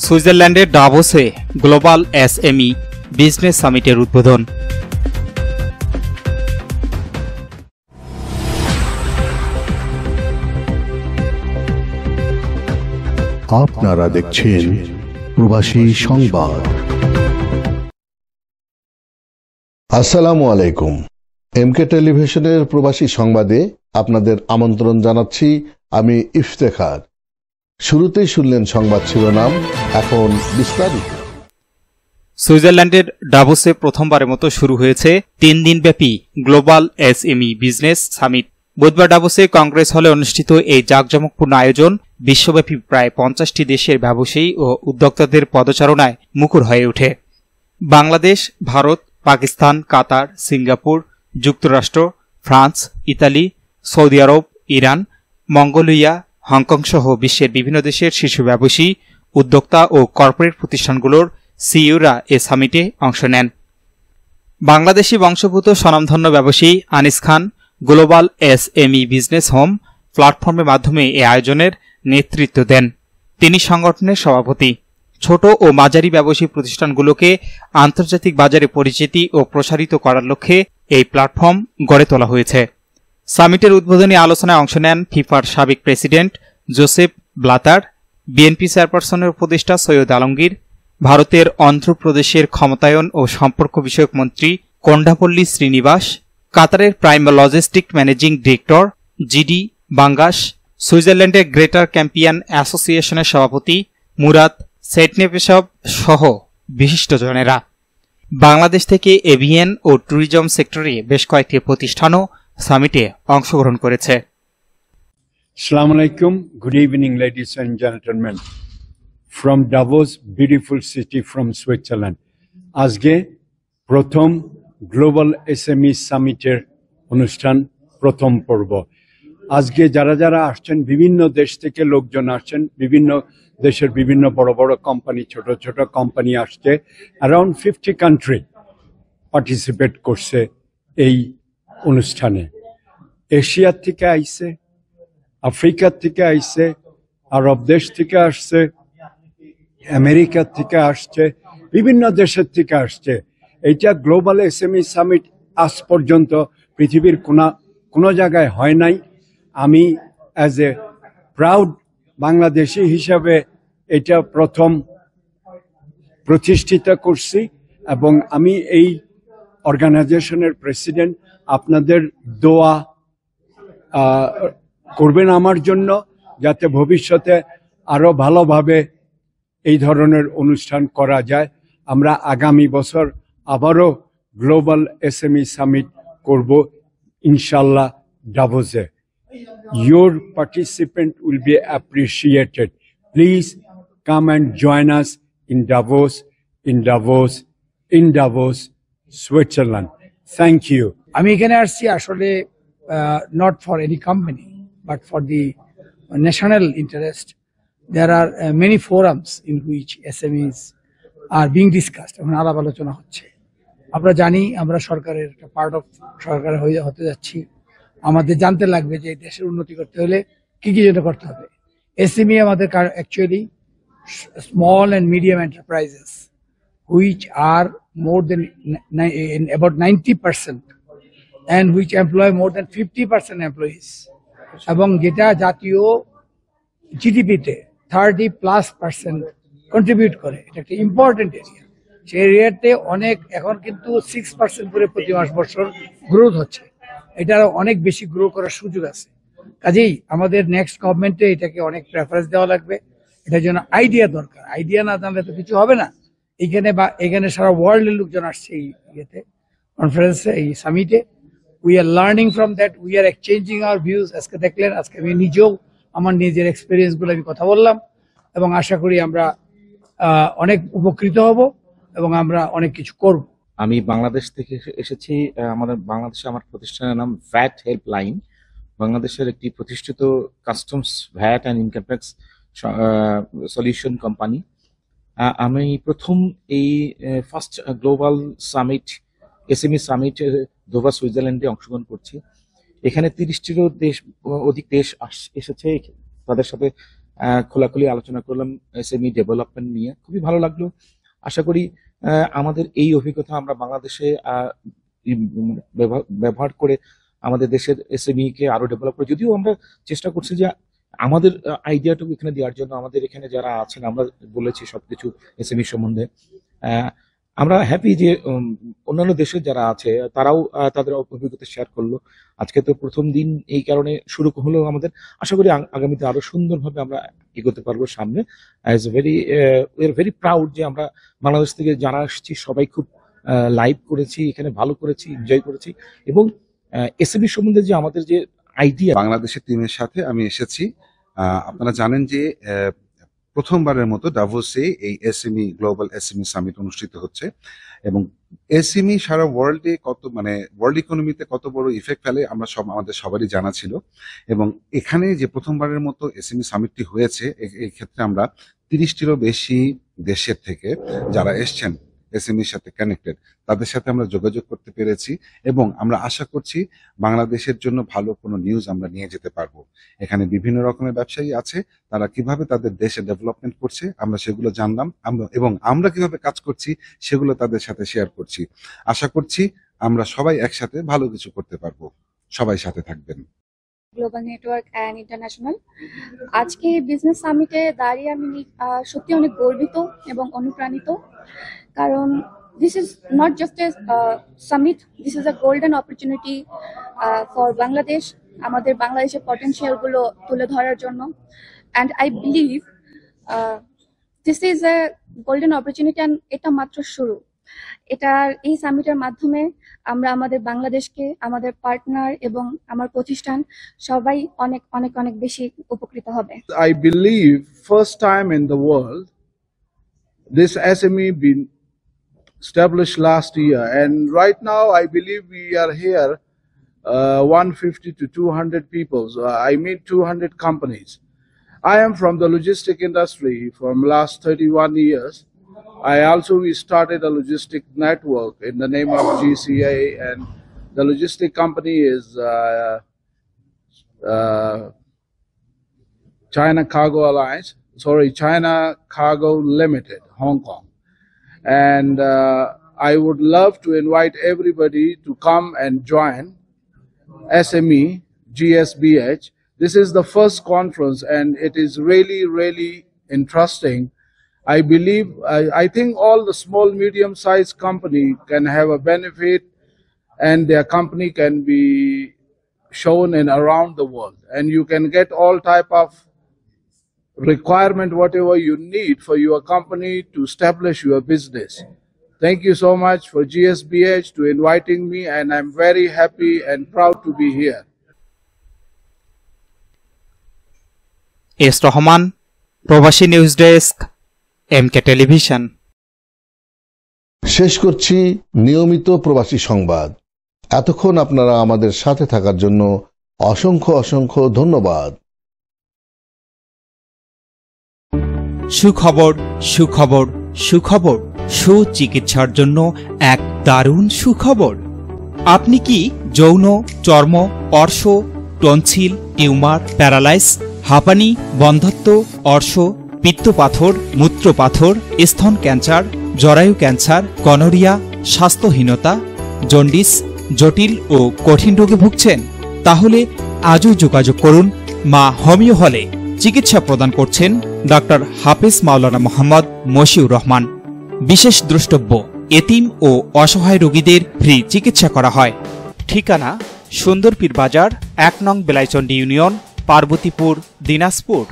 সুইজারল্যান্ডের ডাভোসে global SME business সামিটের উদ্বোধন। আপনারা দেখছেন প্রবাসী সংবাদ। আসসালামু আলাইকুম। এমকে টেলিভিশনের প্রবাসী সংবাদে আপনাদের আমন্ত্রণ জানাচ্ছি আমি ইফতেখার। শুরুতেই শুনলেন সংবাদ শিরোনাম, এখন বিস্তারিত। সুইজারল্যান্ডের ডাভোসে প্রথমবারের মতো শুরু হয়েছে 3 দিনব্যাপী গ্লোবাল এসএমই বিজনেস সামিট। বুধবার ডাভোসে কংগ্রেস হলে অনুষ্ঠিত এই জাঁকজমকপূর্ণ আয়োজন বিশ্বব্যাপী প্রায় 50টি দেশের ব্যবসায়ী ও উদ্যোক্তাদের পদচারণায় মুখর হয়ে ওঠে। বাংলাদেশ, ভারত, পাকিস্তান, কাতার, সিঙ্গাপুর, যুক্তরাষ্ট্র, ফ্রান্স, ইতালি, সৌদি আরব, ইরান, মঙ্গোলিয়া, হংকং সহ বিশ্বের বিভিন্ন দেশের শীর্ষ ব্যবসায়ী, উদ্যোক্তা ও কর্পোরেট প্রতিষ্ঠানগুলোর সিইওরা এ সামিটে অংশ নেন। বাংলাদেশি বংশোদ্ভূত স্বনামধন্য ব্যবসায়ী আনিস খান গ্লোবাল এসএমই বিজনেস হোম প্ল্যাটফর্মের মাধ্যমে এ আয়োজনের নেতৃত্ব দেন। তিনি সংগঠনের সভাপতি। ছোট ও মাঝারি ব্যবসায়ী প্রতিষ্ঠানগুলোকে আন্তর্জাতিক বাজারে পরিচিতি ও প্রসারিত করার লক্ষ্যে এই প্ল্যাটফর্ম গড়ে তোলা হয়েছে। সামিটের উদ্বোধনী আলোচনায় অংশ নেন ফিফার সাবেক প্রেসিডেন্ট জোসেফ ব্লাতার, বিএনপি চেয়ারপারসনের উপদেষ্টা সৈয়দ আলমগীর, ভারতের অন্ধ্রপ্রদেশের ক্ষমতায়ন ও সম্পর্ক বিষয়ক মন্ত্রী কন্ডাপল্লী শ্রীনিবাস, কাতারের prime logistic managing director GD বাঙ্গাস, সুইজারল্যান্ডের গ্রেটার ক্যাম্পিয়ান অ্যাসোসিয়েশনের সভাপতি মুরাদ সেটনেভেসব সহ বিশিষ্টজনেরা। বাংলাদেশ থেকে এভিয়েন ও ট্যুরিজম সেক্টরে বেশ কয়েকটি প্রতিষ্ঠানও সামিটে অংশগ্রহণ করেছে। Assalamu alaikum. Good evening, ladies and gentlemen. From Davos, beautiful city from Switzerland. আজকে প্রথম গ্লোবাল এসএমই সামিটের অনুষ্ঠান প্রথম পর্ব। আজকে যারা যারা আসছেন, বিভিন্ন দেশ থেকে লোকজন আসছেন, বিভিন্ন দেশের বিভিন্ন বড় বড় কোম্পানি, ছোট ছোট কোম্পানি আসছে। অ্যারাউন্ড 50 কান্ট্রি পার্টিসিপেট করছে এই অনুষ্ঠানে। এশিয়ার থেকে আইছে, আফ্রিকার থেকে আইছে, আরব দেশ থেকে আসছে, আমেরিকার থেকে আসছে, বিভিন্ন দেশের থেকে আসছে। এইটা গ্লোবাল এসএমই সামিট আজ পর্যন্ত পৃথিবীর কোনো জায়গায় হয় নাই। আমি অ্যাজ এ প্রাউড বাংলাদেশি হিসাবে এটা প্রথম প্রতিষ্ঠিত করছি এবং আমি এই অর্গানাইজেশনের প্রেসিডেন্ট। আপনাদের দোয়া করবেন আমার জন্য, যাতে ভবিষ্যতে আরো ভালোভাবে এই ধরনের অনুষ্ঠান করা যায়। আমরা আগামী বছর আবারও গ্লোবাল এসএমই সামিট করব ইনশাল্লাহ ডাভোসে। Your participant will be appreciated. Please come and join us in Davos, Switzerland. Thank you. আমি এখানে আসছি আসলে not for any company but for the national interest. There are many forums in which SMEs are being discussed. এখন আলাপ আলোচনা হচ্ছে। আমরা জানি আমরা সরকারের একটা পার্ট অফ সরকার হতে যাচ্ছি। আমাদের জানতে লাগবে যে দেশের উন্নতি করতে হলে কি কি যেটা করতে হবে। এসএমই আমাদের actually small and medium enterprises which are more than about 90% and which employ more than 50% employees এবং যেটা জাতীয় জিডিপিতে 30+% কন্ট্রিবিউট করে। এটা একটা ইম্পর্টেন্ট এরিয়া। সেই এরিয়াতে অনেক এখন কিন্তু 6% করে প্রতি বছর গ্রোথ হচ্ছে। এটার অনেক বেশি গ্রো করার সুযোগ আছে। কাজেই আমাদের নেক্সট গভর্নমেন্টে এটাকে অনেক প্রেফারেন্স দেওয়া লাগবে। এটার জন্য আইডিয়া দরকার। আইডিয়া না জানলে তো কিছু হবে না। এখানে সারা ওয়ার্ল্ডের লোকজন আসছে এই ইয়েতে, কনফারেন্সে, এই সামিটে। We are learning from that, we are exchanging our views. আজকে দেখলেন, আজকে আমি নিজেও আমার নিজের এক্সপিরিয়েন্সগুলো আমি কথা বললাম এবং আশা করি আমরা অনেক উপকৃত হব এবং আমরা অনেক কিছু করব। আমি বাংলাদেশ থেকে এসেছি। বাংলাদেশে আমার প্রতিষ্ঠানের নাম ভ্যাট হেল্পলাইন। বাংলাদেশের একটি প্রতিষ্ঠিত customs, VAT and income tax solution company. আমি প্রথম এই first global summit, SME summit Doha, সুইজারল্যান্ডে অংশগ্রহণ করছি। এখানে 30টিরও অধিক দেশ এসেছে। তাদের সাথে খোলাখুলি আলোচনা করলাম এসএমই ডেভেলপমেন্ট নিয়ে, খুবই ভালো লাগলো। আশা করি আমাদের এই অভিজ্ঞতা আমরা বাংলাদেশে ব্যবহার করে আমাদের দেশের এসএমই কে আরো ডেভেলপ করে, যদিও আমরা চেষ্টা করছি যে আমাদের আইডিয়াটুকু এখানে দেওয়ার জন্য। আমাদের এখানে যারা আছেন আমরা বলেছি সবকিছু এসএমই সম্বন্ধে। আমরা হ্যাপি যে অন্যান্য দেশের যারা আছে তারাও তাদের অভিজ্ঞতা শেয়ার করলো। আজকে তো প্রথম দিন, এই কারণে শুরু হলো আমাদের। আশা করি আগামীতে আরো সুন্দরভাবে আমরা এগোতে পারবো সামনে। উই আর ভেরি প্রাউড যে আমরা বাংলাদেশ থেকে যারা আসছি সবাই খুব লাইভ করেছি, এখানে ভালো করেছি, এনজয় করেছি। এবং এসএমই সম্বন্ধে যে আমাদের যে আইডিয়া, বাংলাদেশের টিমের সাথে আমি এসেছি। আপনারা জানেন যে প্রথমবারের মতো ডাভোসে এই এসএমই গ্লোবাল এসএমই সামিট অনুষ্ঠিত হচ্ছে, এবং এসএমই সারা ওয়ার্ল্ডে ওয়ার্ল্ড ইকোনমিতে কত বড় ইফেক্ট ফেলে আমরা আমাদের সবারই জানা ছিল। এবং এখানে যে প্রথমবারের মতো এসএমই সামিটটি হয়েছে, এই ক্ষেত্রে আমরা 30টিরও বেশি দেশের থেকে যারা এসছেন এসএমইর সাথে কানেক্টেড, তাদের সাথে আমরা যোগাযোগ করতে পেরেছি। এবং আমরা আশা করছি বাংলাদেশের জন্য ভালো কোনো নিউজ আমরা নিয়ে যেতে পারবো। এখানে বিভিন্ন রকমের ব্যবসায়ী আছে, তারা কিভাবে তাদের দেশে ডেভেলপমেন্ট করছে আমরা সেগুলো জানলাম, এবং আমরা কিভাবে কাজ করছি সেগুলো তাদের সাথে শেয়ার করছি। আশা করছি আমরা সবাই একসাথে ভালো কিছু করতে পারবো। সবাই সাথে থাকবেন। গ্লোবাল নেটওয়ার্ক অ্যান্ড ইন্টারন্যাশনাল, আজকে বিজনেস সামিটে দাঁড়িয়ে আমি সত্যি অনেক গর্বিত এবং অনুপ্রাণিত, কারণ this is not just a summit, this is a golden opportunity for Bangladesh, আমাদের বাংলাদেশের পটেনশিয়াল গুলো তুলে ধরার জন্য। and I believe this is a golden opportunity, and এটা মাত্র শুরু। এই সামিটের মাধ্যমে আমরা আমাদের বাংলাদেশকে, আমাদের পার্টনার এবং আমার প্রতিষ্ঠান সবাই অনেক অনেক অনেক বেশি উপকৃত হবে। I believe first time in the world this SME been established last year, and right now I believe we are here 150 to 200 people. So I meet 200 companies. I am from the logistic industry from last 31 years. I also started a logistic network in the name of GCA, and the logistic company is China Cargo Limited, Hong Kong. And I would love to invite everybody to come and join SME GSBH. This is the first conference, and it is really, really interesting. I think all the small, medium-sized company can have a benefit, and their company can be shown in around the world, and you can get all type of requirement, whatever you need for your company to establish your business. Thank you so much for GSBH to inviting me, and I'm very happy and proud to be here. S Rahman, প্রবাসী news desk, MK television. শেষ করছি নিয়মিত প্রবাসী সংবাদ। এতক্ষণ আপনারা আমাদের সাথে থাকার জন্য অসংখ্য অসংখ্য ধন্যবাদ। সুখবর, সুখবর, সুখবর। সুচিকিৎসার জন্য এক দারুণ সুখবর। আপনি কি যৌন, চর্ম, অর্শ, টনসিল, টিউমার, প্যারালাইস, হাঁপানি, বন্ধ্যাত্ব, অর্শ, পিত্তপাথর, মূত্রপাথর, স্তন ক্যান্সার, জরায়ু ক্যান্সার, গনোরিয়া, স্বাস্থ্যহীনতা, জন্ডিস, জটিল ও কঠিন রোগে ভুগছেন? তাহলে আজই যোগাযোগ করুন মা হোমিও হলে। চিকিৎসা প্রদান করছেন ডক্টর হাফেজ মাওলানা মোহাম্মদ মশিউর রহমান। বিশেষ দ্রষ্টব্য, এতিম ও অসহায় রোগীদের ফ্রি চিকিৎসা করা হয়। ঠিকানা সুন্দরপীর বাজার, 1 নং বেলাইচন্ডী ইউনিয়ন, পার্বতীপুর, দিনাজপুর।